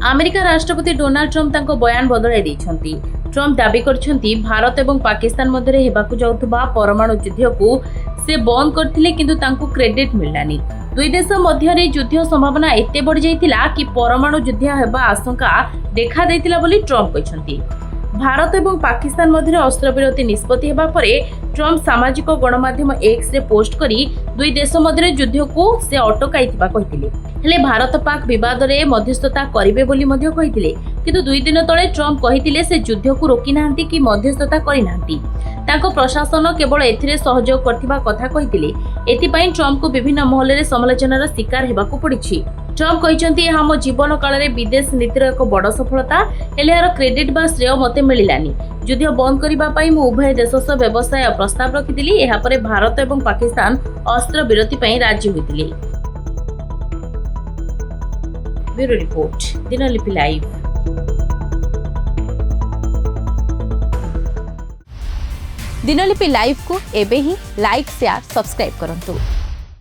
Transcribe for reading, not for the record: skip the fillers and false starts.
America राष्ट्रपति Donald Trump तांको बयान बदलाई दैछन्ति। ट्रम्प दाबी करछन्ति भारत एवं पाकिस्तान मध्यरे हेबाकु जाउथबा परमाणु युद्धको से बंद करथिले किंतु तांको क्रेडिट मिललानी। दुई देश मध्यरे युद्ध संभावना एते बढ़ जाइतिला कि परमाणु युद्ध हेबा आशंका देखा दैतिला बोली ट्रम्प कहछन्ति। भारत एवं पाकिस्तान मध्य अस्त्रविरति निष्पत्ति हेबा परे ट्रम्प सामाजिक गणमाध्यम एक्स रे पोस्ट करी दुई देश मध्य युद्ध को से अटकाइथिबा कहिथिले। हेले भारत पाक विवाद रे मध्यस्थता करिवे बोली मध्य कहिथिले, किंतु दुई दिन तळे ट्रम्प कहिथिले से युद्ध को रोकी नाहंती कि मध्यस्थता करि नाहंती। तांको प्रशासन केवल एथिरे सहयोग करथिबा कथा कहिथिले। एथिपई ट्रम्प को विभिन्न महल रे समालोचनार शिकार हेबाकू पड़िछि। ट्रम्प कहिसंती यह मो जीवन काल रे विदेश नीतिर एक बड़ सफलता, हेले यार क्रेडिट बा श्रेय मते मिलिलानी। युद्ध बंद करिबा पई मु उभय देश सह व्यवसाय प्रस्ताव रखिथिली। एहा परे भारत एवं पाकिस्तान अस्त्र विरति पई राजी होइथिले। Bureau report, Dinalipi live. Dinalipi live को एबे ही लाइक शेयर सब्सक्राइब करंतु।